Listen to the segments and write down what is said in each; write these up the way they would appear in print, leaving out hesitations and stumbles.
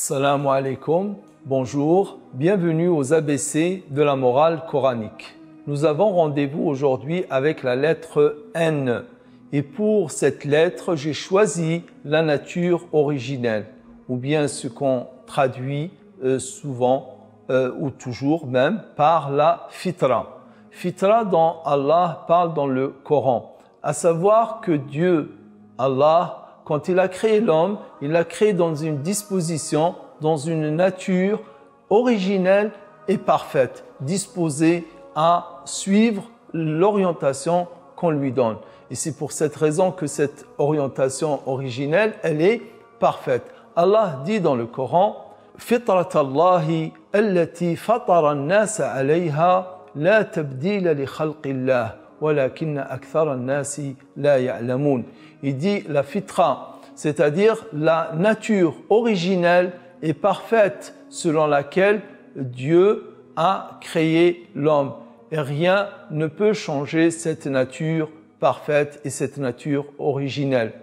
Assalamu alaikum, bonjour, bienvenue aux ABC de la morale coranique. Nous avons rendez-vous aujourd'hui avec la lettre N. Et pour cette lettre, j'ai choisi la nature originelle, ou bien ce qu'on traduit souvent ou toujours même par la fitra. Fitra dont Allah parle dans le Coran, à savoir que Dieu, Allah, quand il a créé l'homme, il l'a créé dans une disposition, dans une nature originelle et parfaite, disposée à suivre l'orientation qu'on lui donne. Et c'est pour cette raison que cette orientation originelle, elle est parfaite. Allah dit dans le Coran, « Fitratallahi allati fatara an-nasa alayha la tabdila li khalqillah walakinna akthara an-nasi la ya'lamun » Il dit la fitra, c'est-à-dire la nature originelle et parfaite selon laquelle Dieu a créé l'homme. Et rien ne peut changer cette nature parfaite et cette nature originelle.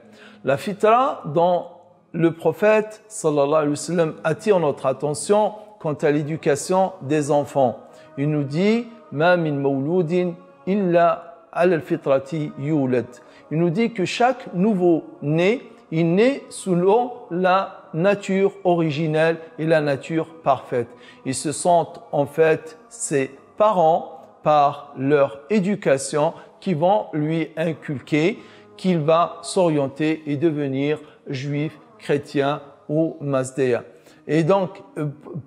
La fitra dont le prophète sallallahu alayhi wa sallam attire notre attention quant à l'éducation des enfants. Il nous dit « Ma min mawloudin illa ala al-fitrati yulad » Il nous dit que chaque nouveau-né, il naît selon la nature originelle et la nature parfaite. Ils se sentent en fait ses parents par leur éducation qui vont lui inculquer qu'il va s'orienter et devenir juif, chrétien ou mazdéa. Et donc,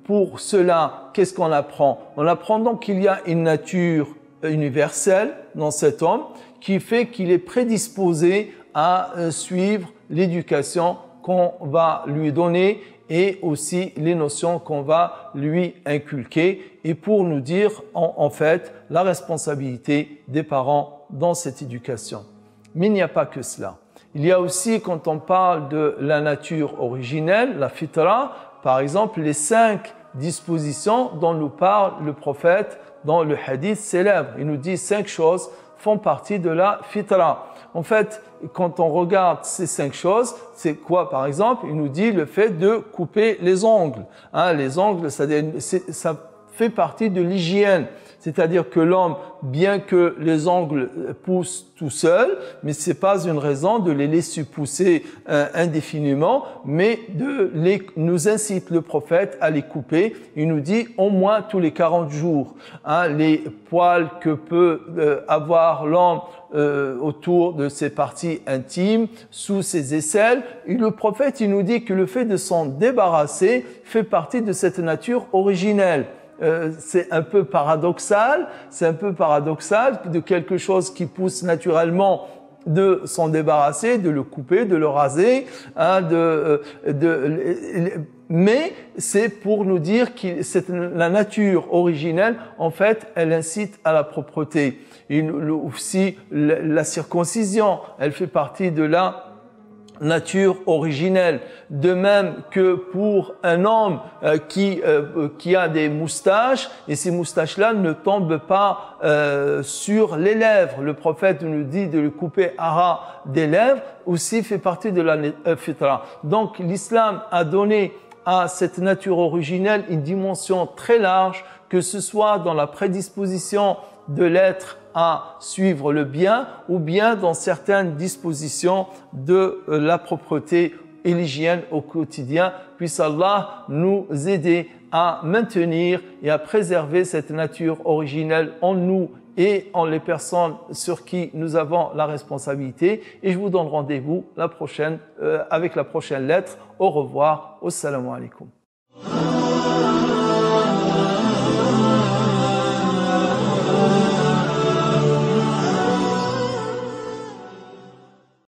pour cela, qu'est-ce qu'on apprend? On apprend donc qu'il y a une nature universelle dans cet homme qui fait qu'il est prédisposé à suivre l'éducation qu'on va lui donner et aussi les notions qu'on va lui inculquer et pour nous dire en fait la responsabilité des parents dans cette éducation. Mais il n'y a pas que cela. Il y a aussi, quand on parle de la nature originelle, la fitra, par exemple, les 5 dispositions dont nous parle le prophète dans le hadith célèbre. Il nous dit 5 choses font partie de la fitra. En fait, quand on regarde ces 5 choses, c'est quoi par exemple? Il nous dit le fait de couper les ongles. Les ongles, ça fait partie de l'hygiène. C'est-à-dire que l'homme, bien que les ongles poussent tout seuls, mais ce n'est pas une raison de les laisser pousser indéfiniment, mais nous incite le prophète à les couper. Il nous dit au moins tous les 40 jours. Les poils que peut avoir l'homme autour de ses parties intimes, sous ses aisselles. Et le prophète, il nous dit que le fait de s'en débarrasser fait partie de cette nature originelle. C'est un peu paradoxal de quelque chose qui pousse naturellement de s'en débarrasser, de le couper, de le raser, mais c'est pour nous dire que la nature originelle, en fait, elle incite à la propreté. Et aussi, la circoncision, elle fait partie de la nature originelle. De même que pour un homme qui a des moustaches, et ces moustaches-là ne tombent pas sur les lèvres. Le prophète nous dit de le couper à ras des lèvres, aussi fait partie de la fitra. Donc l'islam a donné à cette nature originelle une dimension très large, que ce soit dans la prédisposition de l'être à suivre le bien ou bien dans certaines dispositions de la propreté et l'hygiène au quotidien. Puisse Allah nous aider à maintenir et à préserver cette nature originelle en nous et en les personnes sur qui nous avons la responsabilité. Et je vous donne rendez-vous avec la prochaine lettre. Au revoir. Assalamu alaikum.